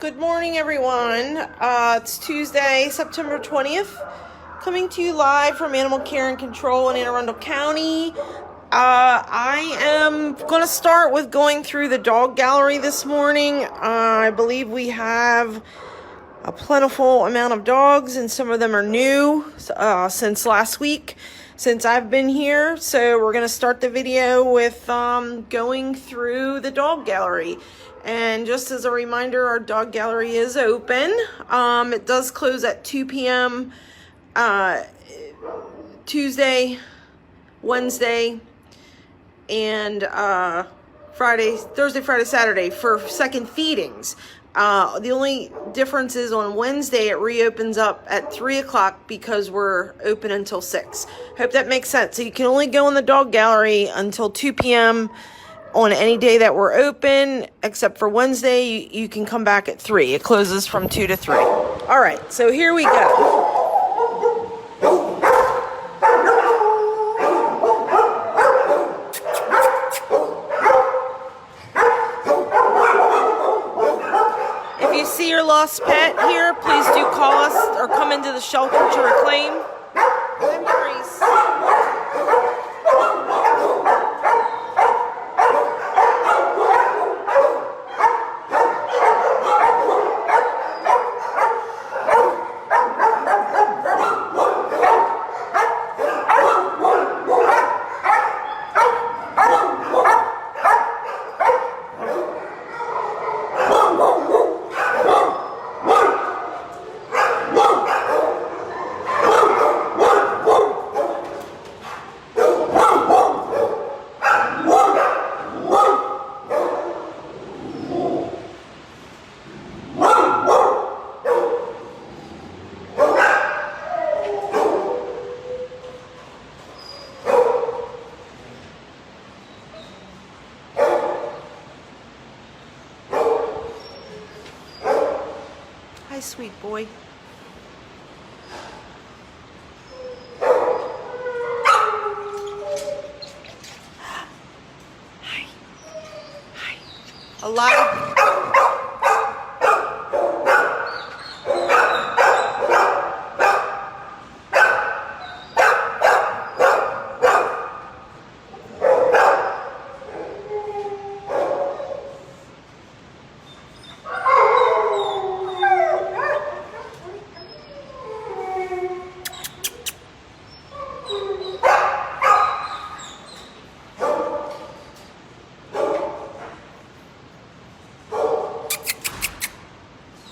Good morning, everyone. It's Tuesday, September 20th, coming to you live from Animal Care and Control in Anne Arundel County. I am going to start with going through the dog gallery this morning. I believe we have a plentiful amount of dogs, and some of them are new since last week, since I've been here. So we're going to start the video with going through the dog gallery. And just as a reminder, our dog gallery is open. It does close at 2 p.m. Tuesday, Wednesday, and Thursday, Friday, Saturday for second feedings. The only difference is on Wednesday it reopens up at 3 o'clock because we're open until 6. Hope that makes sense. So you can only go in the dog gallery until 2 p.m. on any day that we're open, except for Wednesday. You can come back at 3. It closes from 2 to 3. All right, so here we go. If you see your lost pet here, please do call us or come into the shelter to reclaim. Hi, Maurice. Hi, sweet boy. Hi. Hi. Alive.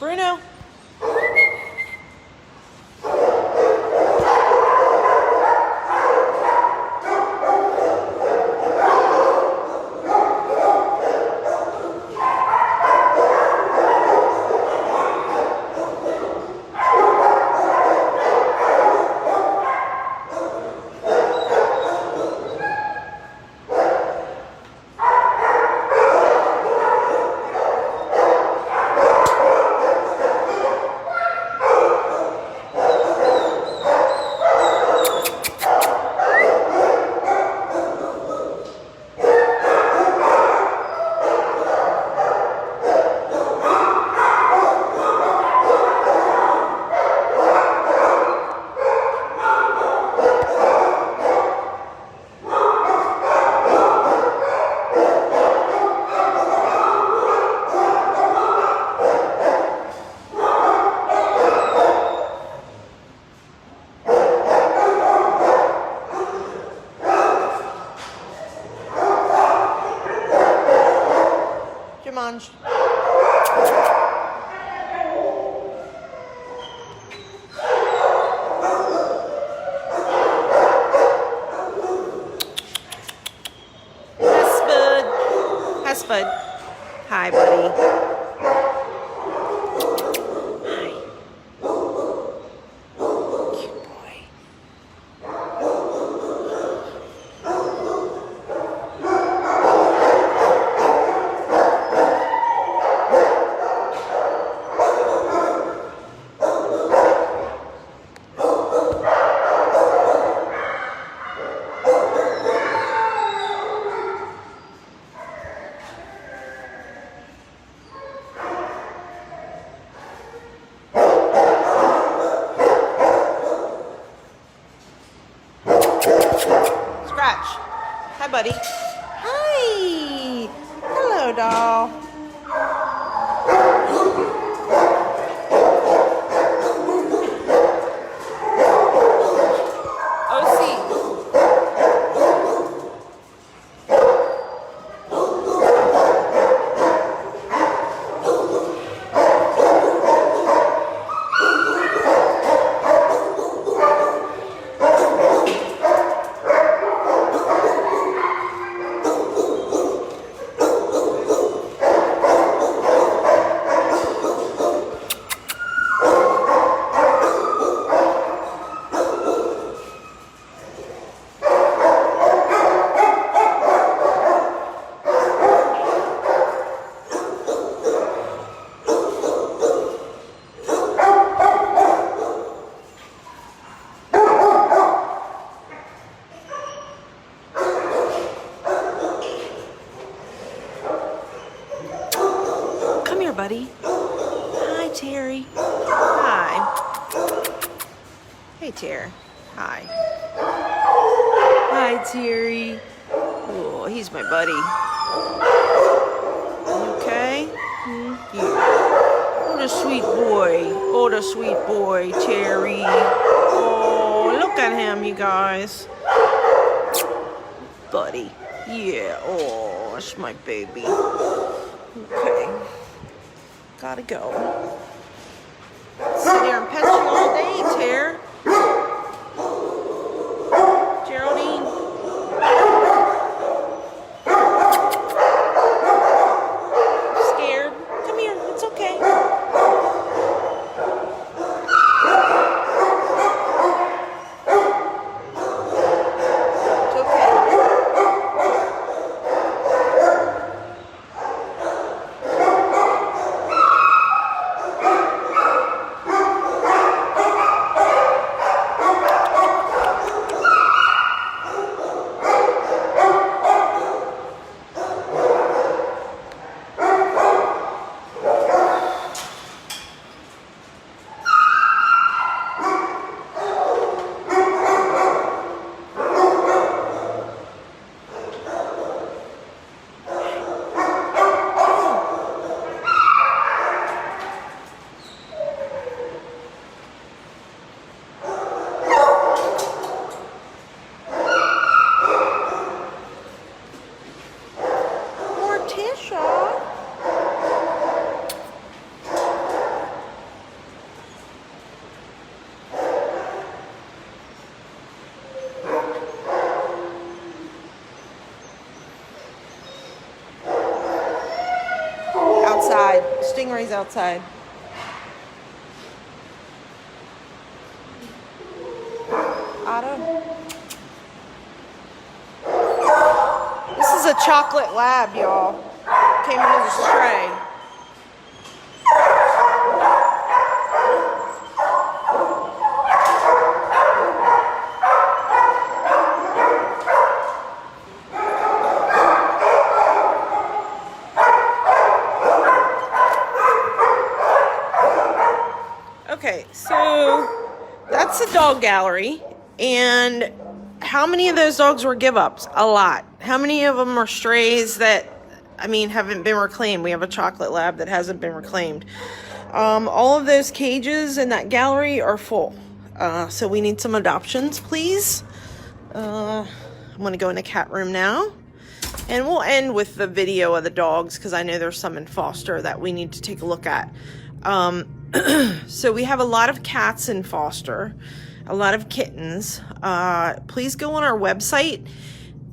Bruno. Jumanji. Spud. Hi, buddy. Hi. Cute boy. scratch. Hi, buddy. Hi. Hello, doll. Buddy. Hi, Terry. Hi. Hey, Terry. Hi. Hi, Terry. Oh, he's my buddy. Okay? Yeah. What a sweet boy. What a sweet boy, Terry. Oh, look at him, you guys. Buddy. Yeah. Oh, that's my baby. Okay. Gotta go. Sit there and pet you all day, Tare. Geraldine. Scared? Come here. It's okay. It's okay. Outside. Stingray's outside. Otto. This is a chocolate lab, y'all. Came in as a stray. Okay, so that's the dog gallery, and how many of those dogs were give-ups? A lot. How many of them are strays that, I mean, haven't been reclaimed? We have a chocolate lab that hasn't been reclaimed. All of those cages in that gallery are full, so we need some adoptions, please. I'm going to go in the cat room now, and we'll end with the video of the dogs because I know there's some in foster that we need to take a look at. So we have a lot of cats in foster, a lot of kittens. Please go on our website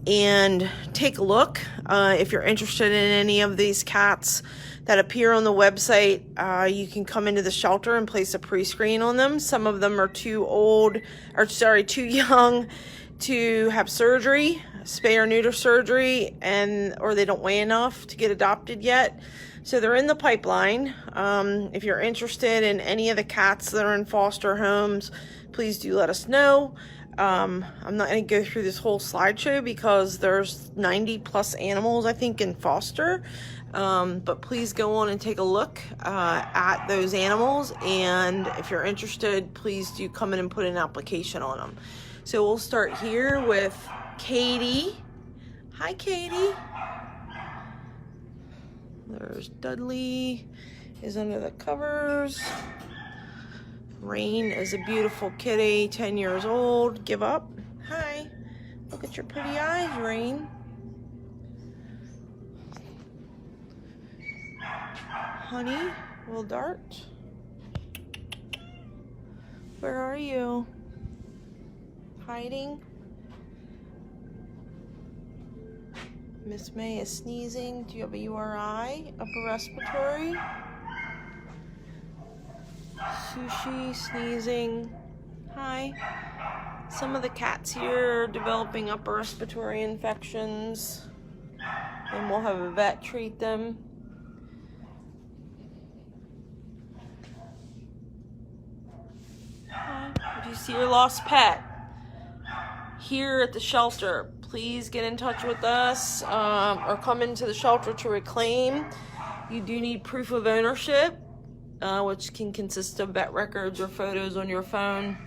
and take a look. If you're interested in any of these cats that appear on the website, you can come into the shelter and place a pre-screen on them. Some of them are too young to have surgery, spay or neuter surgery, or they don't weigh enough to get adopted yet. So they're in the pipeline. If you're interested in any of the cats that are in foster homes, please do let us know. I'm not going to go through this whole slideshow because there's 90 plus animals, I think, in foster. But please go on and take a look at those animals. And if you're interested, please do come in and put an application on them. So we'll start here with Katie. Hi, Katie. There's Dudley is under the covers. Rain is a beautiful kitty, 10 years old. Give up. Hi. Look at your pretty eyes, Rain. Honey, Will Dart. Where are you? Hiding? Miss May is sneezing. Do you have a URI? Upper respiratory? Sushi, sneezing. Hi. Some of the cats here are developing upper respiratory infections, and we'll have a vet treat them. Hi. If you see your lost pet here at the shelter, please get in touch with us or come into the shelter to reclaim. You do need proof of ownership, which can consist of vet records or photos on your phone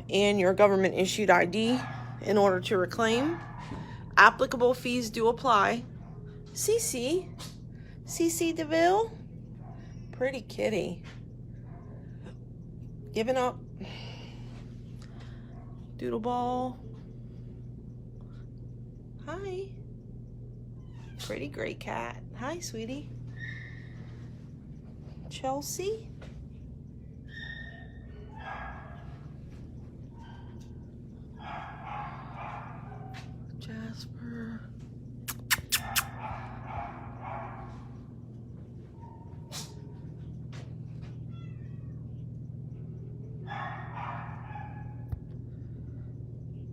and your government issued ID in order to reclaim. Applicable fees do apply. Cece DeVille, pretty kitty. Giving up. Doodleball. Hi. Pretty great cat. Hi, sweetie. Chelsea. Jasper.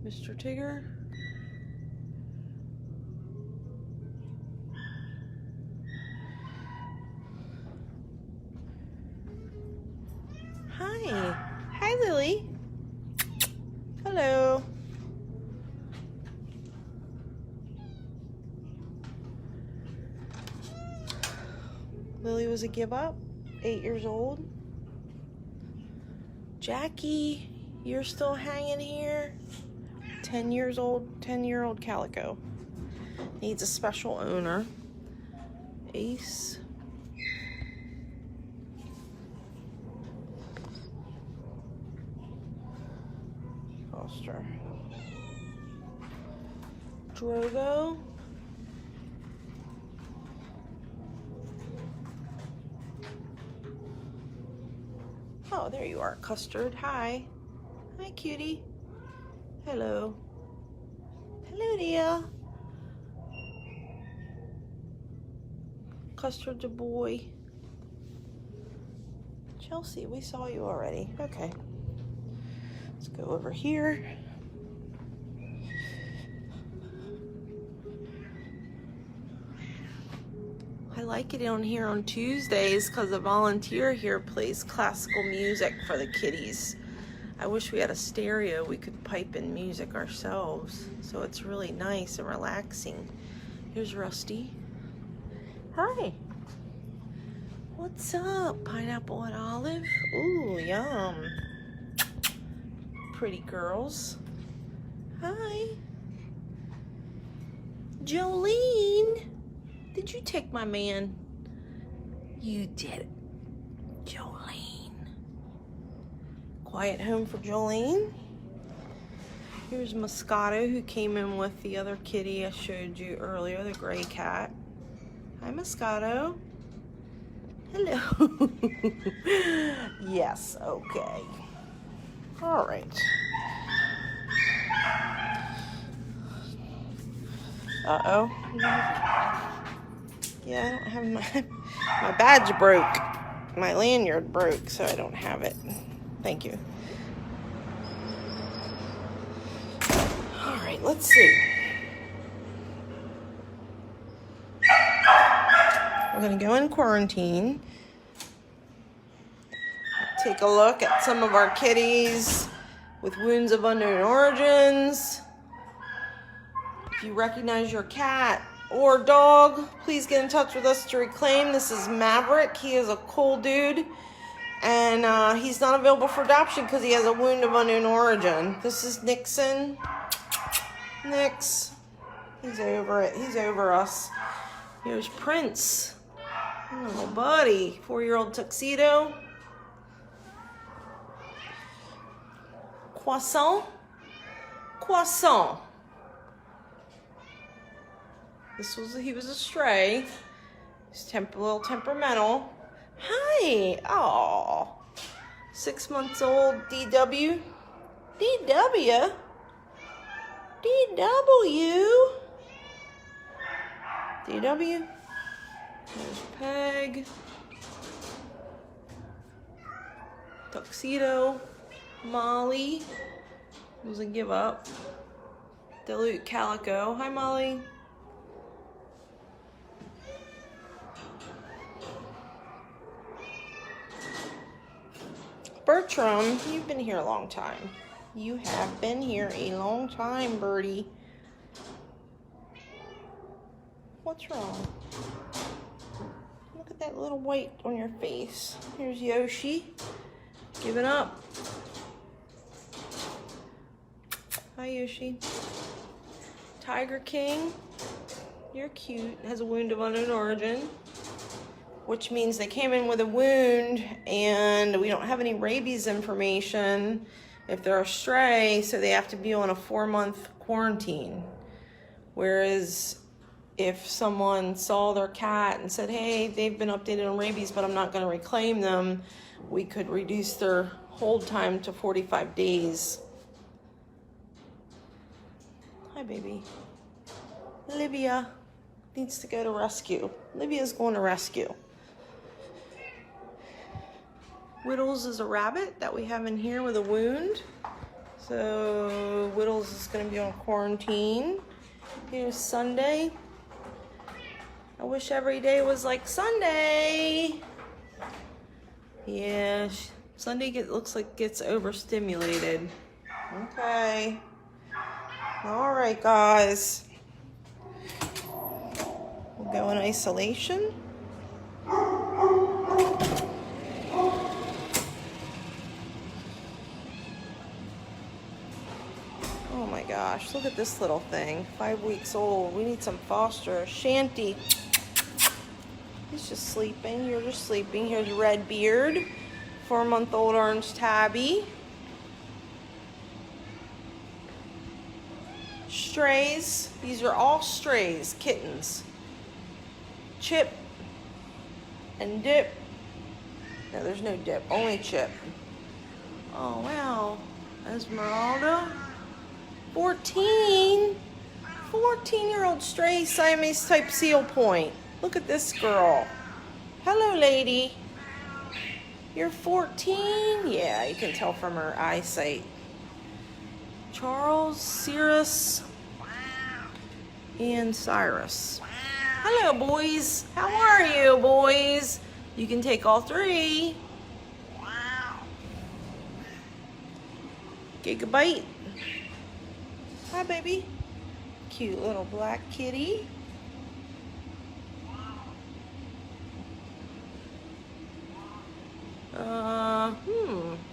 Mr. Tigger. Hi. Hi, Lily. Hello. Lily was a give up, 8 years old. Jackie, you're still hanging here. 10 years old, 10-year-old calico. Needs a special owner. Ace. Foster. Drogo. Oh, there you are, Custard. Hi. Hi, cutie. Hello. Hello, dear. Custard's a boy. Chelsea, we saw you already. Okay. Let's go over here. I like it on here on Tuesdays because a volunteer here plays classical music for the kitties. I wish we had a stereo we could pipe in music ourselves, so it's really nice and relaxing. Here's Rusty. Hi. What's up? Pineapple and olive? Ooh, yum. Pretty girls. Hi. Jolene. Did you take my man? You did it. Jolene. Quiet home for Jolene. Here's Moscato, who came in with the other kitty I showed you earlier, the gray cat. Hi, Moscato. Hello. Yes, okay. All right. Uh-oh. Yeah, I don't have my badge broke. My lanyard broke, so I don't have it. Thank you. All right, let's see. We're gonna go in quarantine. Take a look at some of our kitties with wounds of unknown origins. If you recognize your cat or dog, please get in touch with us to reclaim. This is Maverick. He is a cool dude, And he's not available for adoption because he has a wound of unknown origin. This is Nixon. Nix. He's over it. He's over us. Here's Prince. Oh, buddy. 4-year-old tuxedo. Croissant. Croissant. He was a stray. He's a little temperamental. Hi. Aw. 6 months old. DW. DW. DW. DW. There's Peg. Tuxedo. Molly. Doesn't give up. Dilute Calico. Hi, Molly. Bertram, you've been here a long time. You have been here a long time, birdie. What's wrong? Look at that little white on your face. Here's Yoshi. Giving up. Hi, Yoshi. Tiger King. You're cute. Has a wound of unknown origin, which means they came in with a wound and we don't have any rabies information if they're a stray, so they have to be on a 4-month quarantine. Whereas if someone saw their cat and said, hey, they've been updated on rabies, but I'm not going to reclaim them, we could reduce their hold time to 45 days. Hi, baby. Libya needs to go to rescue. Libya's going to rescue. Whittles is a rabbit that we have in here with a wound. So Whittles is going to be on quarantine. Here's Sunday. I wish every day was like Sunday. Yeah, Sunday looks like gets overstimulated. Okay. All right, guys. We'll go in isolation. Oh my gosh, look at this little thing. 5 weeks old. We need some foster. Shanty. He's just sleeping. You're just sleeping. Here's Redbeard. 4-month-old orange tabby. Strays. These are all strays. Kittens. Chip. And Dip. No, there's no Dip. Only Chip. Oh, wow. Esmeralda. 14. 14-year-old stray Siamese type seal point. Look at this girl. Hello, lady. You're 14? Yeah, you can tell from her eyesight. Charles, Cirrus, and Cyrus. Hello, boys. How are you, boys? You can take all three. Gigabyte. Hi, baby. Cute little black kitty.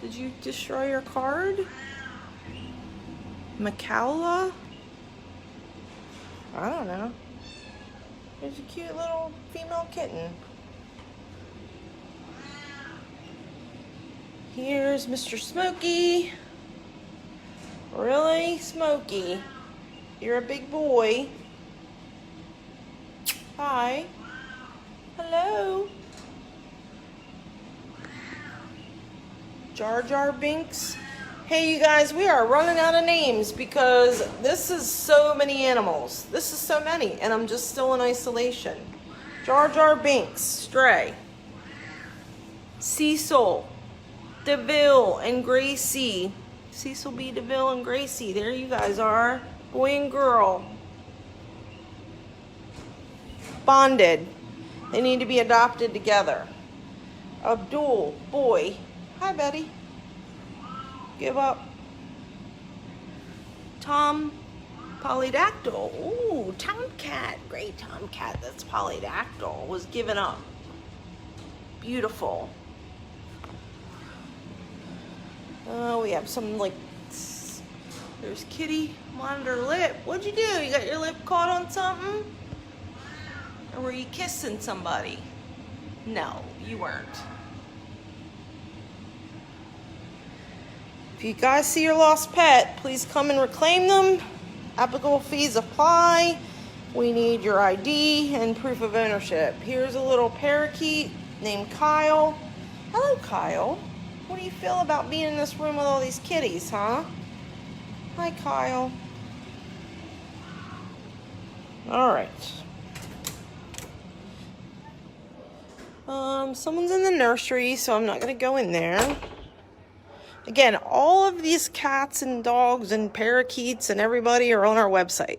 Did you destroy your card? Macaula? I don't know. There's a cute little female kitten. Here's Mr. Smokey. Really, Smokey? You're a big boy. Hi. Hello. Jar Jar Binks. Hey, you guys, we are running out of names because this is so many animals. This is so many, and I'm just still in isolation. Jar Jar Binks, stray. Cecil, DeVille, and Gracie. Cecil B. DeVille and Gracie. There you guys are. Boy and girl. Bonded. They need to be adopted together. Abdul, boy. Hi, Betty. Give up. Tom, polydactyl. Ooh, tomcat. Great tomcat that's polydactyl was given up. Beautiful. We have some, like, there's Kitty, monitor lip. What'd you do? You got your lip caught on something? Or were you kissing somebody? No, you weren't. If you guys see your lost pet, please come and reclaim them. Applicable fees apply. We need your ID and proof of ownership. Here's a little parakeet named Kyle. Hello, Kyle. What do you feel about being in this room with all these kitties, huh? Hi, Kyle. All right. Someone's in the nursery, so I'm not going to go in there. Again, all of these cats and dogs and parakeets and everybody are on our website.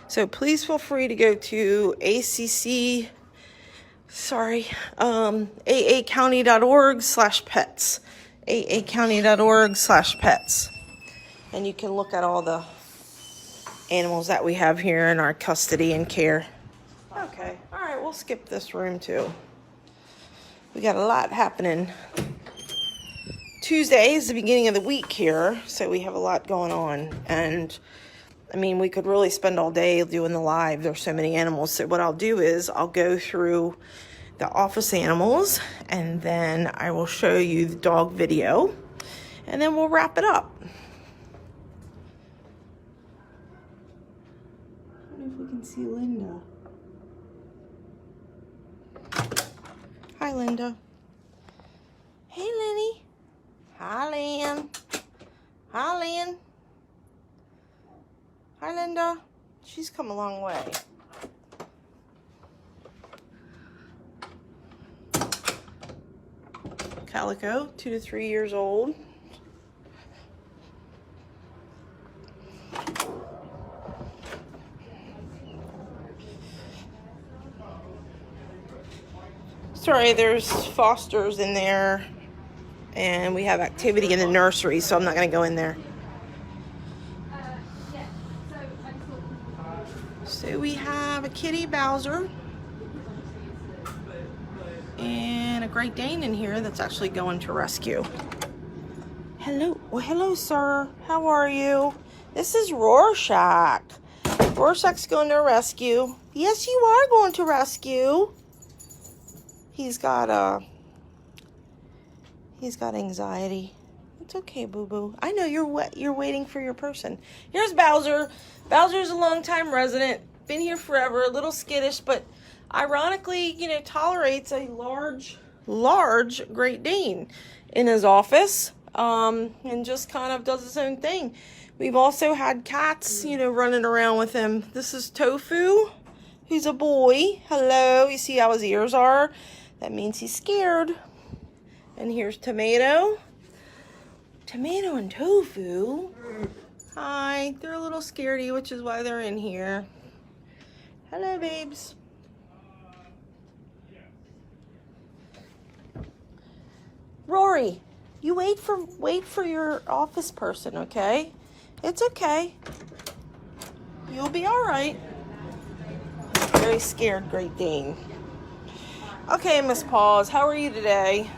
So please feel free to go to aacounty.org/pets. aacounty.org/pets. And you can look at all the animals that we have here in our custody and care. Okay, all right, we'll skip this room too. We got a lot happening. Tuesday is the beginning of the week here, so we have a lot going on. And I mean, we could really spend all day doing the live. There's so many animals. So what I'll do is I'll go through the office animals, and then I will show you the dog video, and then we'll wrap it up. I wonder if we can see Linda. Hi, Linda. Hey, Lenny. Hi, Lynn. Hi, Lynn. Hi, Linda. She's come a long way. Calico, 2 to 3 years old. Sorry, there's fosters in there, and we have activity in the nursery, so I'm not going to go in there. So we have a kitty, Bowser, and a Great Dane in here that's actually going to rescue. Hello. Well, hello, sir. How are you? This is Rorschach. Rorschach's going to rescue. Yes, you are going to rescue. He's got anxiety. It's okay, boo-boo. I know you're waiting for your person. Here's Bowser. Bowser's a longtime resident. Been here forever. A little skittish, but ironically, tolerates a large Great Dane in his office, and just kind of does his own thing. We've also had cats, running around with him. This is Tofu. He's a boy. Hello. You see how his ears are? That means he's scared. And here's Tomato. Tomato and Tofu. Hi. They're a little scaredy, which is why they're in here. Hello, babes. Rory, you wait for your office person, okay? It's okay. You'll be all right. Very scared Great Dane. Okay, Miss Paws, how are you today?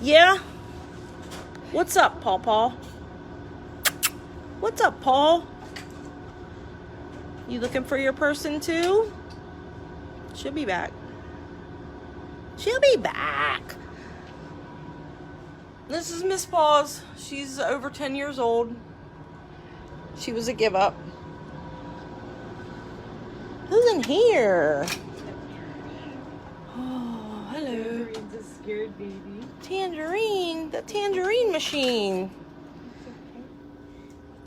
Yeah? What's up, Paw? What's up, Paul? You looking for your person too? She'll be back. She'll be back. This is Miss Paws. She's over 10 years old. She was a give up. Who's in here? Oh, hello. Tangerine's a scared baby. Tangerine, the tangerine machine.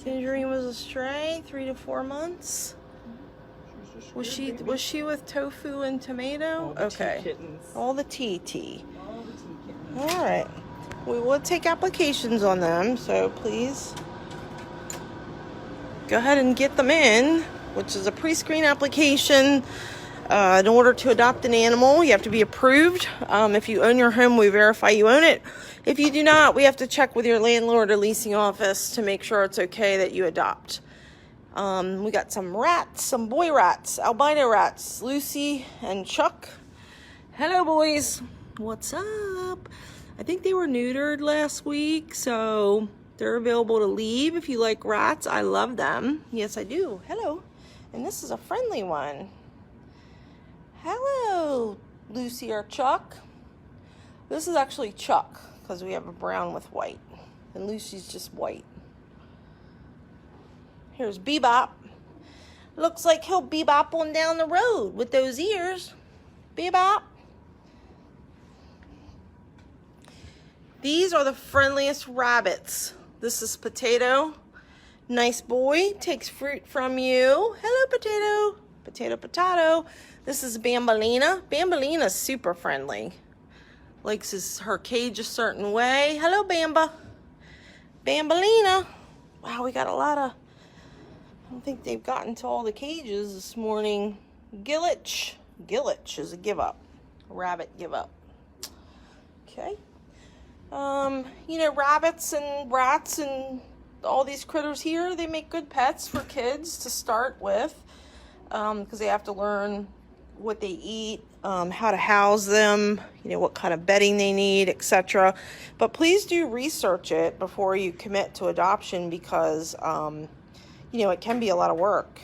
Tangerine was a stray, 3 to 4 months. Was she with Tofu and Tomato? Okay. All the TT. All right. We will take applications on them, so please go ahead and get them in, which is a pre-screen application. In order to adopt an animal, you have to be approved. If you own your home, we verify you own it. If you do not, we have to check with your landlord or leasing office to make sure it's okay that you adopt. We got some rats, some boy rats, albino rats, Lucy and Chuck. Hello, boys. What's up? I think they were neutered last week, so they're available to leave if you like rats. I love them. Yes, I do. Hello. And this is a friendly one. Hello, Lucy or Chuck. This is actually Chuck because we have a brown with white, and Lucy's just white. Here's Bebop. Looks like he'll bebop on down the road with those ears. Bebop. These are the friendliest rabbits. This is Potato. Nice boy. Takes fruit from you. Hello, Potato. Potato, potato. This is Bambolina. Bambolina's super friendly. Likes her cage a certain way. Hello, Bamba. Bambolina. Wow, we got a lot of... I don't think they've gotten to all the cages this morning. Gillich. Gillich is a give up. A rabbit give up. Okay. You know, rabbits and rats and all these critters here, they make good pets for kids to start with, because they have to learn what they eat, how to house them, you know, what kind of bedding they need, etc. But please do research it before you commit to adoption, because, you know, it can be a lot of work.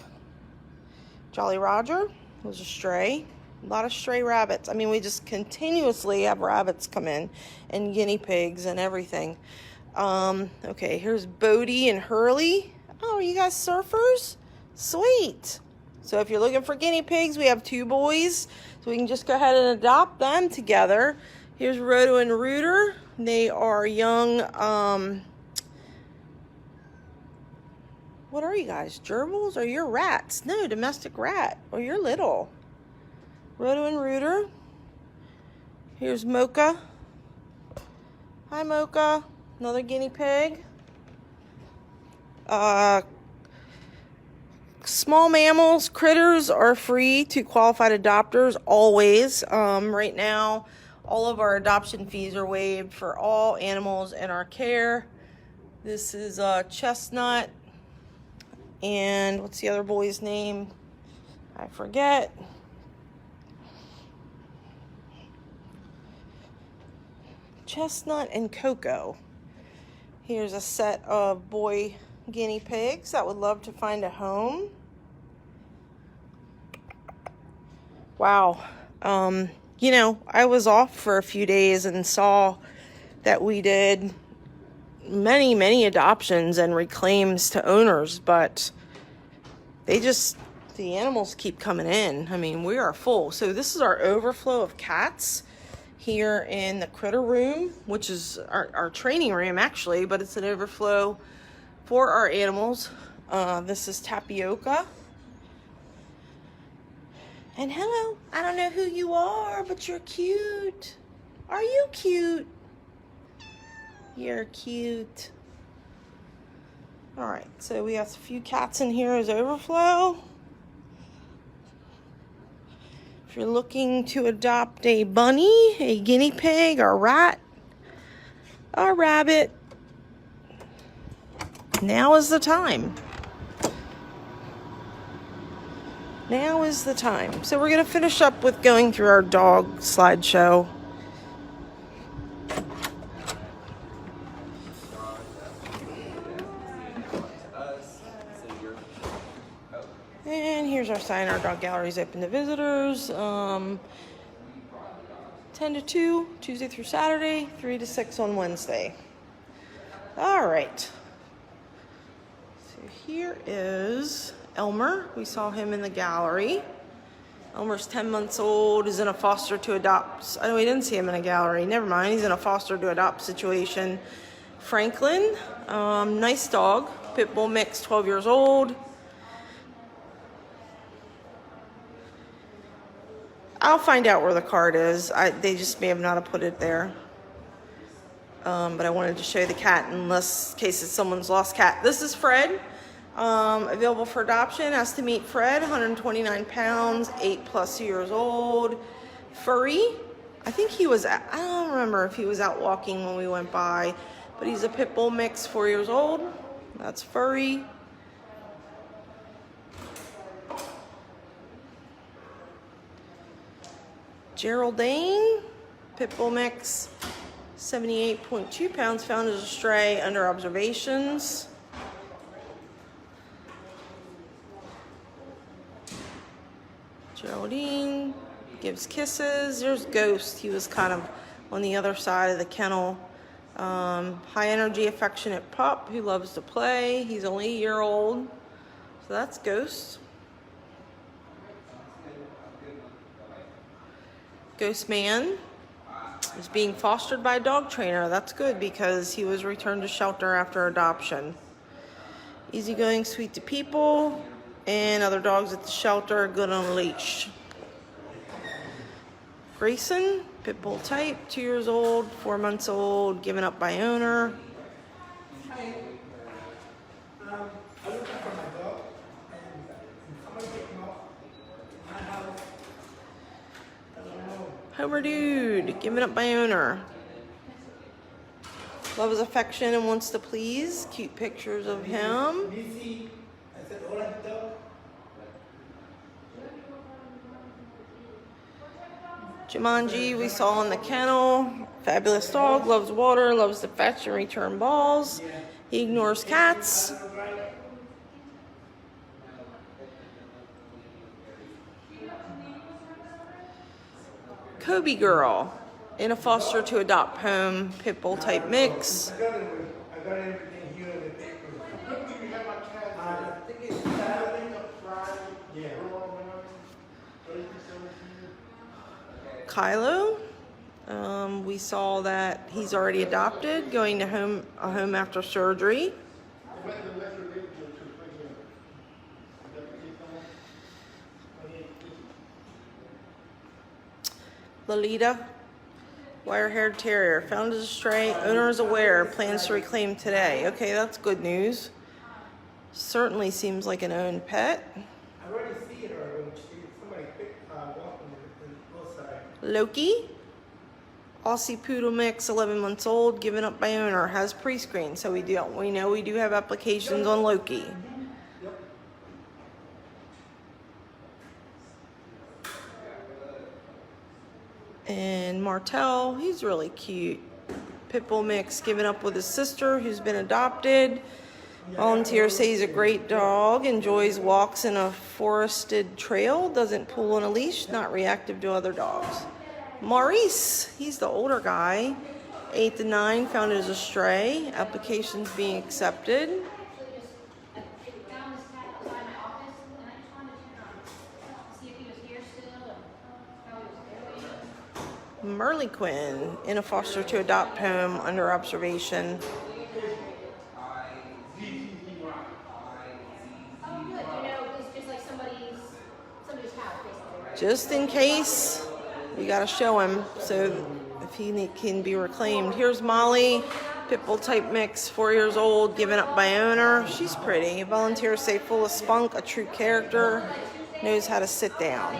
Jolly Roger was a stray. A lot of stray rabbits. I mean, we just continuously have rabbits come in, and guinea pigs and everything. Okay, here's Bodie and Hurley. Oh, are you guys surfers? Sweet. So if you're looking for guinea pigs, we have 2 boys, so we can just go ahead and adopt them together. Here's Roto and Rooter. They are young, what are you guys, gerbils, or you're rats? No, domestic rat, or you're little. Roto and Rooter. Here's Mocha. Hi, Mocha. Another guinea pig. Small mammals, critters are free to qualified adopters always. Right now, all of our adoption fees are waived for all animals in our care. This is Chestnut. And what's the other boy's name? I forget. Chestnut and Coco. Here's a set of boy guinea pigs that would love to find a home. Wow. You know, I was off for a few days and saw that we did many adoptions and reclaims to owners, but the animals keep coming in. I mean, we are full. So this is our overflow of cats here in the critter room, which is our training room actually, but it's an overflow for our animals. This is Tapioca. And hello, I don't know who you are, but you're cute. Are you cute? You're cute. All right, so we have a few cats in here as overflow. If you're looking to adopt a bunny, a guinea pig, a rat, a rabbit, now is the time. Now is the time. So we're going to finish up with going through our dog slideshow. And here's our sign. Our dog gallery is open to visitors. 10 to 2, Tuesday through Saturday, 3 to 6 on Wednesday. All right. So here is Elmer. We saw him in the gallery. Elmer's 10 months old, is in a foster to adopt. Oh, we didn't see him in a gallery. Never mind. He's in a foster to adopt situation. Franklin, nice dog. Pit bull mix, 12 years old. I'll find out where the card is. They just may have not have put it there. But I wanted to show the cat in case it's someone's lost cat. This is Fred. Available for adoption. Has to meet Fred, 129 pounds, 8+ years old. Furry. I think he was, I don't remember if he was out walking when we went by, but he's a pit bull mix, 4 years old. That's Furry. Geraldine, pit bull mix, 78.2 pounds, found as a stray, under observations. Geraldine gives kisses. There's Ghost. He was kind of on the other side of the kennel. High energy, affectionate pup who loves to play. He's only a year old. So that's Ghost. Ghost Man is being fostered by a dog trainer. That's good because he was returned to shelter after adoption. Easygoing, sweet to people, and other dogs at the shelter are good on a leash. Grayson, pit bull type, 2 years old, 4 months old, given up by owner. Homer Dude, given up by owner. Loves affection and wants to please. Cute pictures of him. Jumanji, we saw in the kennel. Fabulous dog, loves water, loves to fetch and return balls. He ignores cats. Kobe Girl, in a foster to adopt home, pit bull type mix. Kylo, we saw that he's already adopted, going to a home after surgery. Lolita, wire-haired terrier, found as a stray, owner is aware, plans to reclaim today. Okay, that's good news. Certainly seems like an owned pet. I already see her when somebody picked walking the both sides. Loki, Aussie Poodle mix, 11 months old, given up by owner, has pre-screen, so we know we do have applications on Loki. And Martell, he's really cute. Pitbull mix, given up with his sister who's been adopted. Volunteers say he's a great dog, enjoys walks in a forested trail, doesn't pull on a leash, not reactive to other dogs. Maurice, he's the older guy, 8 to 9, found as a stray, applications being accepted. Merlequin, in a foster to adopt home, under observation. Just in case, we gotta show him so if he can be reclaimed. Here's Molly, pit bull type mix, 4 years old, given up by owner. She's pretty. Volunteers say full of spunk, a true character, knows how to sit down.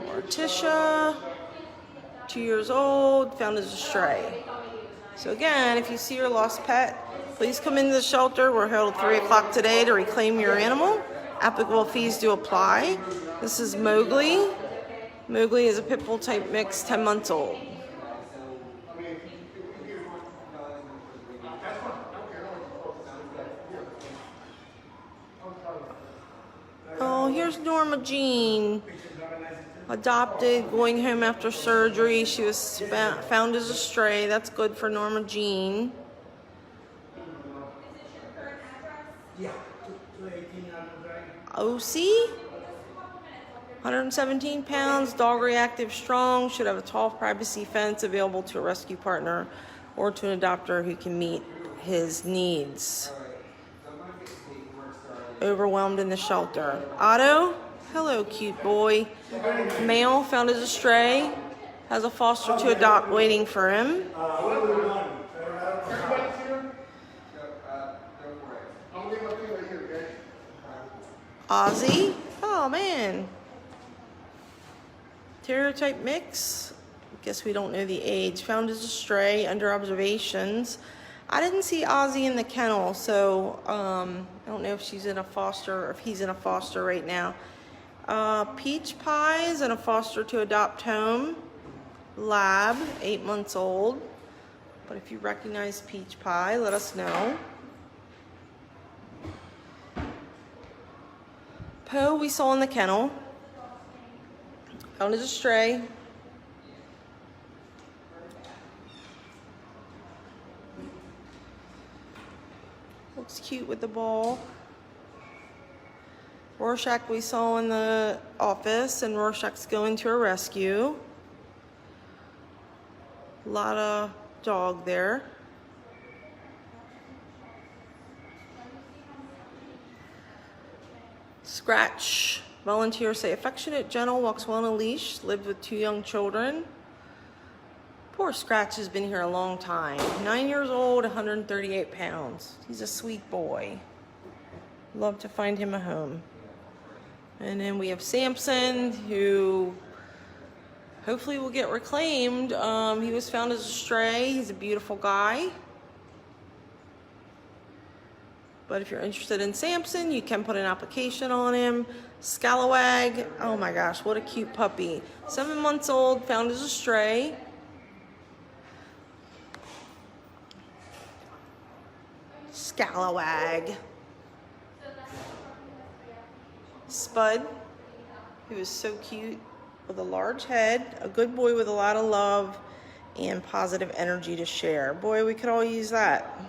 Morticia, 2 years old, found as a stray. So again, if you see your lost pet, please come into the shelter. We're held at 3 o'clock today to reclaim your animal. Applicable fees do apply. This is Mowgli. Mowgli is a pit bull type mix, 10 months old. Oh, here's Norma Jean. Adopted, going home after surgery. She was found as a stray. That's good for Norma Jean. OC, 117 pounds, dog reactive, strong, should have a tall privacy fence available to a rescue partner or to an adopter who can meet his needs. Overwhelmed in the shelter. Otto, hello cute boy. Male, found as a stray, has a foster to adopt waiting for him. Ozzy, oh man. Terrier type mix, guess we don't know the age. Found as a stray, under observations. I didn't see Ozzy in the kennel, so I don't know if she's in a foster or if he's in a foster right now. Peach Pie is in a foster to adopt home. Lab, 8 months old. But if you recognize Peach Pie, let us know. Poe we saw in the kennel. Found as a stray. Looks cute with the ball. Rorschach we saw in the office, and Rorschach's going to a rescue. A lot of dog there. Scratch, volunteers say affectionate, gentle, walks well on a leash, lived with 2 young children. Poor Scratch has been here a long time. 9 years old, 138 pounds. He's a sweet boy. Love to find him a home. And then we have Samson, who hopefully will get reclaimed. He was found as a stray. He's a beautiful guy. But if you're interested in Samson, you can put an application on him. Scalawag, oh my gosh, what a cute puppy. 7 months old, found as a stray. Scalawag. Spud, who is so cute, with a large head, a good boy with a lot of love and positive energy to share. Boy, we could all use that.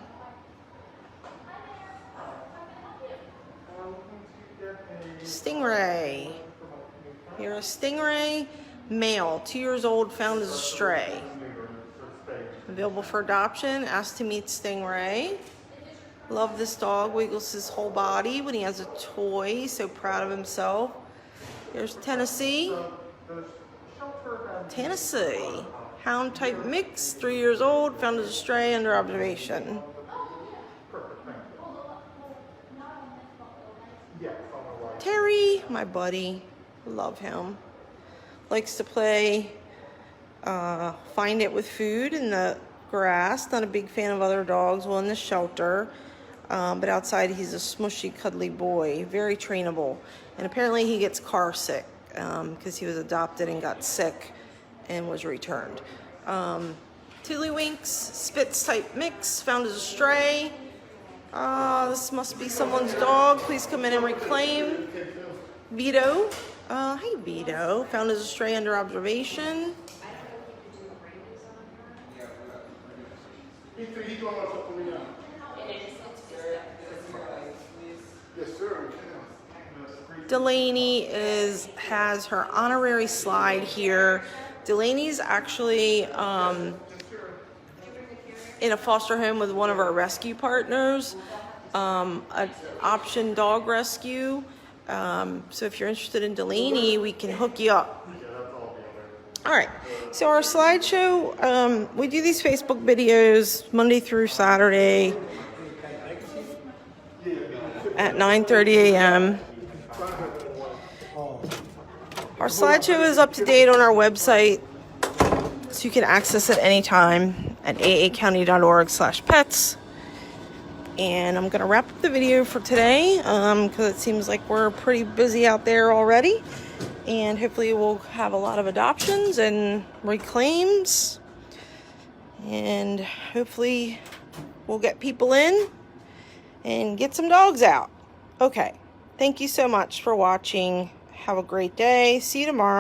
Stingray. You're a Stingray male, 2 years old, found as a stray. Available for adoption, asked to meet Stingray. Love this dog, wiggles his whole body when he has a toy, so proud of himself. There's Tennessee. Tennessee, hound type mix, 3 years old, found as a stray, under observation. Terry, my buddy, love him. Likes to play find it with food in the grass. Not a big fan of other dogs. Well, in the shelter, but outside he's a smushy, cuddly boy. Very trainable. And apparently he gets car sick because he was adopted and got sick and was returned. Tiddlywinks, Spitz type mix, found as a stray. This must be someone's dog. Please come in and reclaim. Vito. Hey Vito. Found as a stray, under observation. Delaney has her honorary slide here. Delaney's actually in a foster home with one of our rescue partners, an option dog rescue. So if you're interested in Delaney, we can hook you up. All right, so our slideshow, we do these Facebook videos Monday through Saturday at 9:30 a.m. Our slideshow is up to date on our website, so you can access it anytime at aacounty.org/pets. And I'm gonna wrap up the video for today because it seems like we're pretty busy out there already. And hopefully we'll have a lot of adoptions and reclaims. And hopefully we'll get people in and get some dogs out. Okay, thank you so much for watching. Have a great day. See you tomorrow.